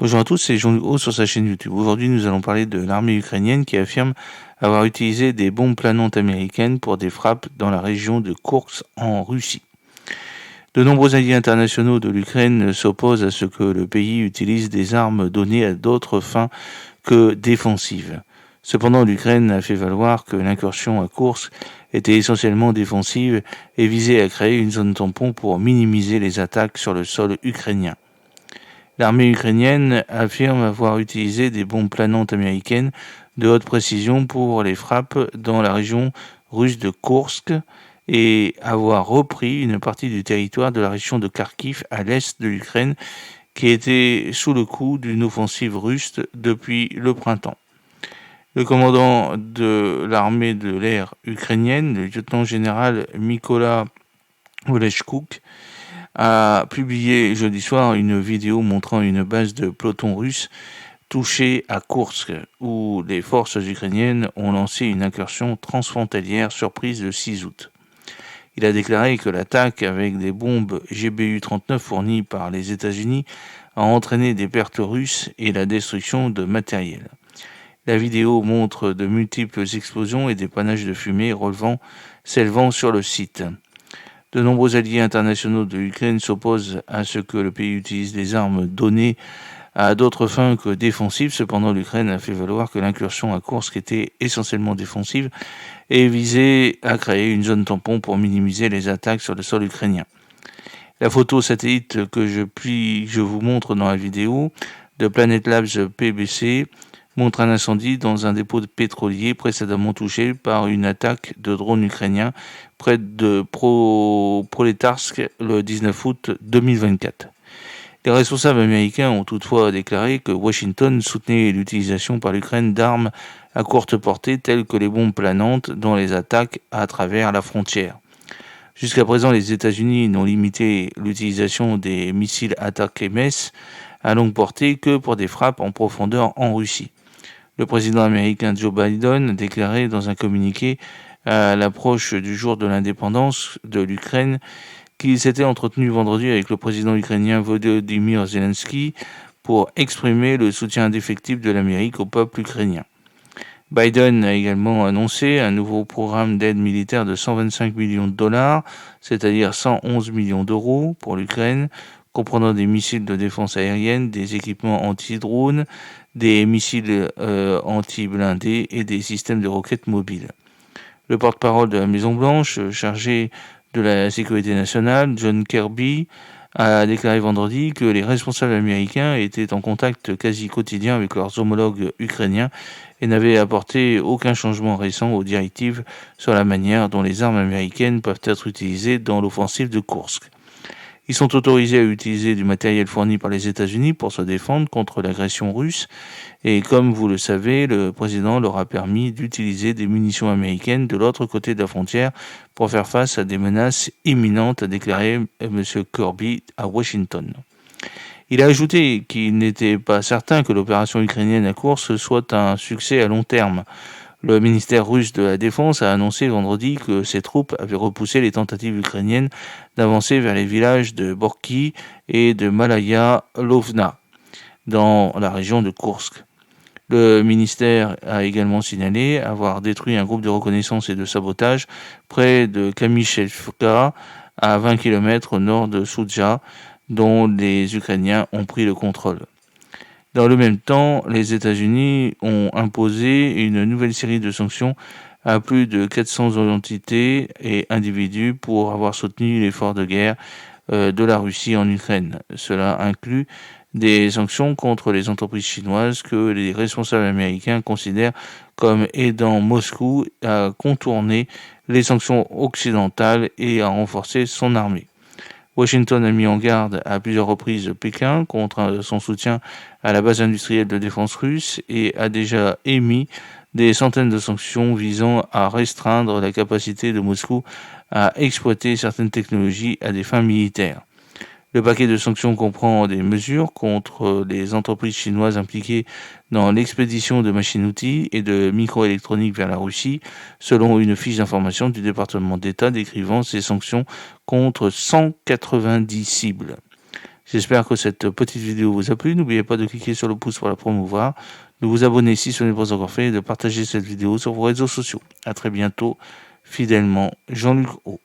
Bonjour à tous, c'est Jean Hugo sur sa chaîne YouTube. Aujourd'hui, nous allons parler de l'armée ukrainienne qui affirme avoir utilisé des bombes planantes américaines pour des frappes dans la région de Koursk en Russie. De nombreux alliés internationaux de l'Ukraine s'opposent à ce que le pays utilise des armes données à d'autres fins que défensives. Cependant, l'Ukraine a fait valoir que l'incursion à Koursk était essentiellement défensive et visait à créer une zone tampon pour minimiser les attaques sur le sol ukrainien. L'armée ukrainienne affirme avoir utilisé des bombes planantes américaines de haute précision pour les frappes dans la région russe de Koursk et avoir repris une partie du territoire de la région de Kharkiv à l'est de l'Ukraine qui était sous le coup d'une offensive russe depuis le printemps. Le commandant de l'armée de l'air ukrainienne, le lieutenant-général Mykola Oleshchuk, a publié jeudi soir une vidéo montrant une base de peloton russe touchée à Koursk, où les forces ukrainiennes ont lancé une incursion transfrontalière surprise le 6 août. Il a déclaré que l'attaque avec des bombes GBU-39 fournies par les États-Unis a entraîné des pertes russes et la destruction de matériel. La vidéo montre de multiples explosions et des panaches de fumée s'élevant sur le site. De nombreux alliés internationaux de l'Ukraine s'opposent à ce que le pays utilise des armes données à d'autres fins que défensives. Cependant, l'Ukraine a fait valoir que l'incursion à Koursk était essentiellement défensive et visait à créer une zone tampon pour minimiser les attaques sur le sol ukrainien. La photo satellite que je vous montre dans la vidéo de Planet Labs PBC montre un incendie dans un dépôt de pétrolier précédemment touché par une attaque de drones ukrainiens près de Proletarsk le 19 août 2024. Les responsables américains ont toutefois déclaré que Washington soutenait l'utilisation par l'Ukraine d'armes à courte portée telles que les bombes planantes dans les attaques à travers la frontière. Jusqu'à présent, les États-Unis n'ont limité l'utilisation des missiles ATACMS à longue portée que pour des frappes en profondeur en Russie. Le président américain Joe Biden a déclaré dans un communiqué à l'approche du jour de l'indépendance de l'Ukraine qu'il s'était entretenu vendredi avec le président ukrainien Volodymyr Zelensky pour exprimer le soutien indéfectible de l'Amérique au peuple ukrainien. Biden a également annoncé un nouveau programme d'aide militaire de 125 millions de dollars, c'est-à-dire 111 millions d'euros pour l'Ukraine, comprenant des missiles de défense aérienne, des équipements anti-drones, des missiles anti-blindés et des systèmes de roquettes mobiles. Le porte-parole de la Maison-Blanche, chargé de la sécurité nationale, John Kirby, a déclaré vendredi que les responsables américains étaient en contact quasi quotidien avec leurs homologues ukrainiens et n'avaient apporté aucun changement récent aux directives sur la manière dont les armes américaines peuvent être utilisées dans l'offensive de Koursk. Ils sont autorisés à utiliser du matériel fourni par les États-Unis pour se défendre contre l'agression russe et comme vous le savez, le président leur a permis d'utiliser des munitions américaines de l'autre côté de la frontière pour faire face à des menaces imminentes, a déclaré M. Kirby à Washington. Il a ajouté qu'il n'était pas certain que l'opération ukrainienne à Koursk soit un succès à long terme. Le ministère russe de la Défense a annoncé vendredi que ses troupes avaient repoussé les tentatives ukrainiennes d'avancer vers les villages de Borki et de Malaya Lovna, dans la région de Koursk. Le ministère a également signalé avoir détruit un groupe de reconnaissance et de sabotage près de Kamyshevka, à 20 km au nord de Soudja, dont les Ukrainiens ont pris le contrôle. Dans le même temps, les États-Unis ont imposé une nouvelle série de sanctions à plus de 400 entités et individus pour avoir soutenu l'effort de guerre de la Russie en Ukraine. Cela inclut des sanctions contre les entreprises chinoises que les responsables américains considèrent comme aidant Moscou à contourner les sanctions occidentales et à renforcer son armée. Washington a mis en garde à plusieurs reprises Pékin contre son soutien à la base industrielle de défense russe et a déjà émis des centaines de sanctions visant à restreindre la capacité de Moscou à exploiter certaines technologies à des fins militaires. Le paquet de sanctions comprend des mesures contre les entreprises chinoises impliquées dans l'expédition de machines-outils et de microélectronique vers la Russie, selon une fiche d'information du département d'État décrivant ces sanctions contre 190 cibles. J'espère que cette petite vidéo vous a plu. N'oubliez pas de cliquer sur le pouce pour la promouvoir, de vous abonner si ce n'est pas encore fait et de partager cette vidéo sur vos réseaux sociaux. À très bientôt, fidèlement, Jean-Luc O.